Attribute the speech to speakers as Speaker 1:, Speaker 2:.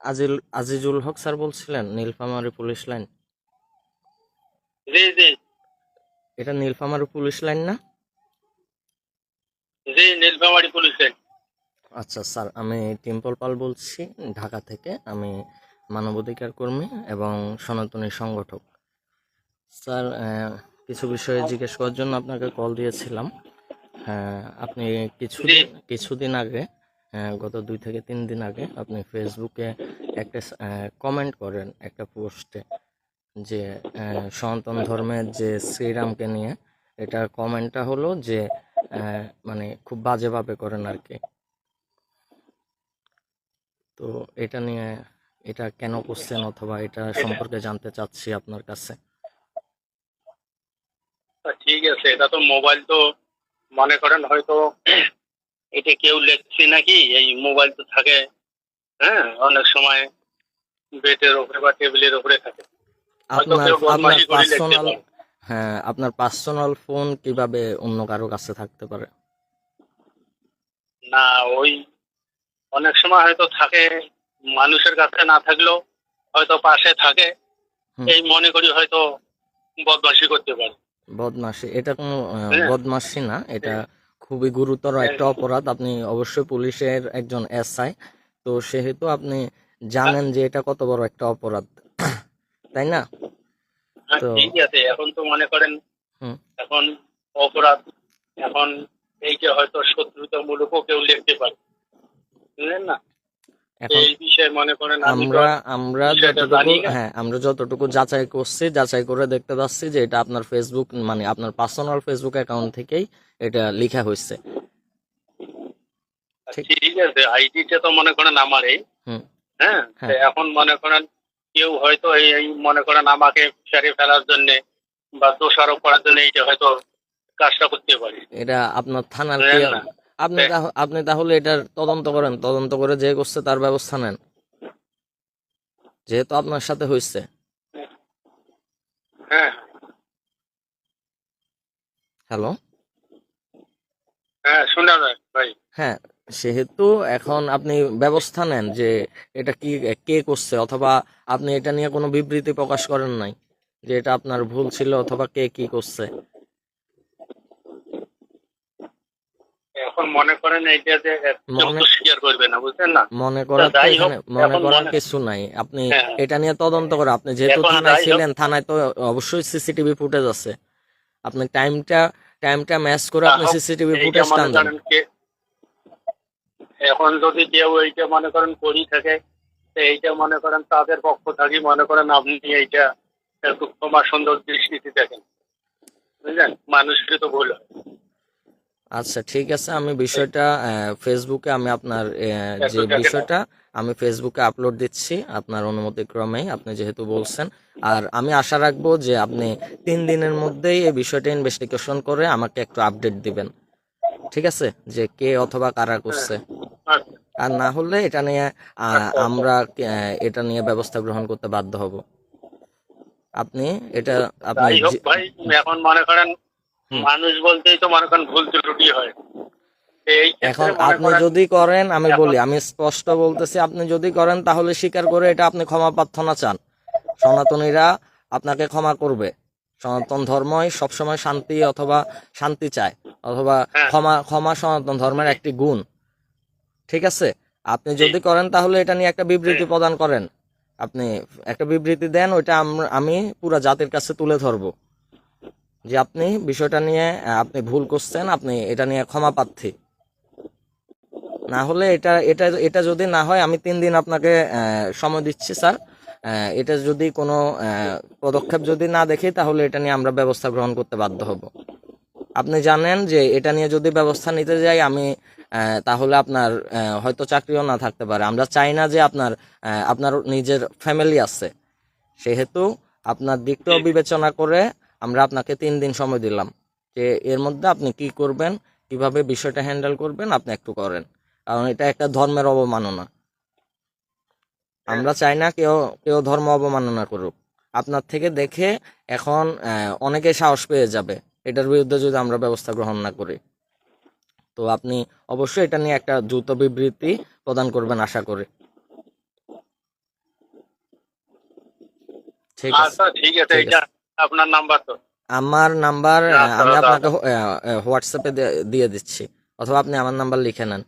Speaker 1: আজিজুল হক sir বলছিলেন, Nilphamari police line?
Speaker 2: জি জি
Speaker 1: এটা Nilphamari police line না?
Speaker 2: জি, নীলফামারী পুলিশে।
Speaker 1: আচ্ছা স্যার, আমি টিম্পল পাল বলছি, ঢাকা থেকে। আমি মানবাধিকার কর্মী এবং সনাতনী সংগঠক। স্যার, কিছু বিষয়ে জিজ্ঞেস করার জন্য আপনাকে কল দিয়েছিলাম। হ্যাঁ, আপনি
Speaker 2: জি
Speaker 1: কিছুদিন আগে, গত 2 থেকে 3 দিন আগে আপনি ফেসবুকে একটা কমেন্ট করেন একটা পোস্টে, যে সনাতন ধর্মের যে শ্রীরামকে নিয়ে। এটা কমেন্টটা হলো যে মানে খুব বাজেভাবে করেন আর কি। তো এটা নিয়ে, এটা কেন করছেন অথবা এটা
Speaker 2: এটা
Speaker 1: সম্পর্কে জানতে চাচ্ছি আপনার কাছে।
Speaker 2: ঠিক আছে, এটা তো মোবাইল তো মনে করেন হয়তো এটা কেউ লেখছে নাকি, এই মোবাইল তো থাকে। হ্যাঁ, অনেক সময় বেডের উপরে বা টেবিলের উপরে থাকে, হয়তো
Speaker 1: আপনার
Speaker 2: কেউ
Speaker 1: আপনার
Speaker 2: বদমাশি করে লিখতে
Speaker 1: পার্সোনাল,
Speaker 2: পারে।
Speaker 1: হ্যাঁ, আপনার পার্সোনাল ফোন কিভাবে অন্য কারো কাছে থাকতে পারে?
Speaker 2: না, ওই অনেক সময় হয়তো থাকে, মানুষের কাছে না থাকলেও হয়তো পাশে থাকে,
Speaker 1: হুম।
Speaker 2: এই মনে করি হয়তো বদমাশি করতে পারে।
Speaker 1: বদমাশি? এটা কোনো
Speaker 2: হ্যাঁ
Speaker 1: বদমাশি না, এটা খুবই গুরুতর একটা অপরাধ। আপনি অবশ্যই পুলিশের একজন এসআই, তো সেহেতু আপনি জানেন যে এটা কত বড় একটা অপরাধ, তাই না?
Speaker 2: হ্যাঁ,
Speaker 1: তো
Speaker 2: ঠিক আছে, এখন তো মনে করেন
Speaker 1: হুম,
Speaker 2: এখন অপরাধ, এখন এই যে হয়তো শত্রুতামূলকও কেউ লিখতে পারে, বুঝলেন না?
Speaker 1: এখন
Speaker 2: এই বিষয়ে মনে করেন আমি তো
Speaker 1: আমরা
Speaker 2: আর
Speaker 1: আমরা
Speaker 2: বিষয়টা
Speaker 1: যতটুকু,
Speaker 2: জানি না।
Speaker 1: হ্যাঁ, আমরা যতটুকু যাচাই করছি, যাচাই করে দেখতে পাচ্ছি যে এটা আপনার ফেসবুক, মানে আপনার পার্সোনাল ফেসবুক অ্যাকাউন্ট থেকেই এটা লেখা হয়েছে। ঠিক।
Speaker 2: ঠিক আছে, আইডিটা তো মনে করেন আমারই।
Speaker 1: হুম।
Speaker 2: হ্যাঁ, তো
Speaker 1: হ্যাঁ,
Speaker 2: এখন মনে করেন কেউ হয়তো এই মনে করেন আমাকে ফেরে ফেলার জন্য বা দোষারোপ করার জন্য এইটা হয়তো কাজটা করতে পারে,
Speaker 1: এটা আপনার থানার কি?
Speaker 2: বুঝলেন না?
Speaker 1: আপনি তাহলে এটার তদন্ত করেন, তদন্ত করে যে করছে তার ব্যবস্থা নেন, যেহেতু আপনার সাথে হয়েছে।
Speaker 2: হ্যাঁ
Speaker 1: হ্যালো।
Speaker 2: হ্যাঁ, শোনা যায় ভাই।
Speaker 1: হ্যাঁ, সেহেতু এখন আপনি ব্যবস্থা নেন যে এটা কি, কে করছে, অথবা আপনি এটা নিয়ে কোনো বিবৃতি প্রকাশ করেন নাই যে এটা আপনার ভুল ছিল অথবা কে কি করছে।
Speaker 2: এখন মনে করেন এইটা যে কেউ
Speaker 1: মনে
Speaker 2: তো স্বীকার করবে না, বুঝলেন না?
Speaker 1: মনে
Speaker 2: তা
Speaker 1: করার তো
Speaker 2: যাই হোক,
Speaker 1: এখানে মনে
Speaker 2: এখন
Speaker 1: করার
Speaker 2: মনে
Speaker 1: কিছু নাই। আপনি
Speaker 2: হ্যাঁ
Speaker 1: এটা নিয়ে তদন্ত করে, আপনি যেহেতু
Speaker 2: এখন
Speaker 1: থানায়
Speaker 2: যাই হোক,
Speaker 1: ছিলেন, থানায় তো অবশ্যই সিসিটিভি ফুটেজ আছে। আপনি টাইমটা ম্যাচ করে
Speaker 2: তা
Speaker 1: আপনি
Speaker 2: হোক,
Speaker 1: সিসিটিভি
Speaker 2: এইটা
Speaker 1: ফুটেজ
Speaker 2: মনে
Speaker 1: টান দেন।
Speaker 2: করেন এখন যদি কেউ এইটা মনে করেন করি থাকে, তো এইটা মনে করেন তাদের পক্ষ থাকি মনে করেন আপনি এইটা একটু ক্ষমা সুন্দর দৃষ্টিতে দেখেন, বুঝলেন? মানুষের তো ভুল হয়,
Speaker 1: আচ্ছা, ঠিক আছে, আমি বিষয়টা ফেসবুকে, আমি আপনার যে
Speaker 2: একটু দেখেন।
Speaker 1: বিষয়টা আমি ফেসবুকে আপলোড দিচ্ছি আপনার অনুমতিক্রমেই, আপনি যেহেতু বলছেন। আর আমি আশা রাখবো যে আপনি 3 দিনের মধ্যেই এই বিষয়টা ইনভেস্টিগেশন করে আমাকে একটু আপডেট দিবেন, ঠিক আছে, যে কে অথবা কারা
Speaker 2: হ্যাঁ,
Speaker 1: করছে।
Speaker 2: আচ্ছা
Speaker 1: আর না হলে এটা নিয়ে
Speaker 2: আচ্ছা আচ্ছা।
Speaker 1: আমরা এটা নিয়ে ব্যবস্থা গ্রহণ করতে বাধ্য হব। আপনি এটা, আপনি
Speaker 2: যাই হোক ভাই, এখন মনে করেন
Speaker 1: হুম।
Speaker 2: মানুষ বলতেই তো মনে করেন ভুল ত্রুটি হয়, তো এই ক্ষেত্রে
Speaker 1: এখন
Speaker 2: মনে
Speaker 1: আপনি
Speaker 2: করেন
Speaker 1: যদি করেন, আমি
Speaker 2: এখন
Speaker 1: বলি, আমি স্পষ্ট বলতেছি, আপনি যদি করেন তাহলে স্বীকার করে এটা আপনি ক্ষমা প্রার্থনা চান। সনাতনীরা আপনাকে ক্ষমা করবে। সনাতন ধর্মই সবসময় শান্তি অথবা শান্তি চায়, অথবা
Speaker 2: হ্যাঁ
Speaker 1: ক্ষমা, ক্ষমা সনাতন ধর্মের
Speaker 2: জি
Speaker 1: একটি গুণ। ঠিক আছে, আপনি
Speaker 2: জি
Speaker 1: যদি করেন তাহলে এটা নিয়ে একটা
Speaker 2: জি
Speaker 1: বিবৃতি প্রদান করেন। আপনি একটা বিবৃতি দেন, ওইটা আমি পুরা জাতির কাছে তুলে ধরবো যে আপনি বিষয়টা নিয়ে আপনি ভুল করছেন, আপনি এটা নিয়ে ক্ষমা প্রার্থী। না হলে এটা এটা এটা যদি না হয়, আমি 3 দিন আপনাকে সময় দিচ্ছি স্যার। এটা যদি কোনো পদক্ষেপ যদি না দেখি, তাহলে এটা নিয়ে আমরা ব্যবস্থা গ্রহণ করতে বাধ্য হব। আপনি জানেন যে এটা নিয়ে যদি ব্যবস্থা নিতে যাই আমি, তাহলে আপনার হয়তো চাকরিও না থাকতে পারে। আমরা চাই না যে আপনার নিজের ফ্যামিলি আছে, সেহেতু আপনার দিকটাও
Speaker 2: জি
Speaker 1: বিবেচনা করে আমরা আপনাকে 3 দিন সময় দিলাম, যে এর মধ্যে আপনি কি করবেন, কিভাবে বিষয়টা হ্যান্ডেল করবেন, আপনি একটু করেন। কারণ এটা একটা ধর্মের অবমাননা।
Speaker 2: হ্যাঁ
Speaker 1: আমরা চাই না কেউ কেউ ধর্ম অবমাননা করুক। আপনার থেকে দেখে এখন অনেকে সাহস পেয়ে যাবে এটার বিরুদ্ধে যদি আমরা ব্যবস্থা গ্রহণ না করি। তো আপনি অবশ্যই এটা নিয়ে একটা দ্রুত বিবৃতি প্রদান করবেন আশা করি। ঠিক আছে,
Speaker 2: আচ্ছা ঠিক আছে,
Speaker 1: ঠিক
Speaker 2: এটা
Speaker 1: আছে।
Speaker 2: আপনার নাম্বার তো?
Speaker 1: আমার নাম্বার
Speaker 2: আচ্ছা
Speaker 1: আমি
Speaker 2: দাদা।
Speaker 1: আপনাকে হোয়াটসঅ্যাপে দিয়ে দিচ্ছি, অথবা আপনি আমার নাম্বার লিখে নেন।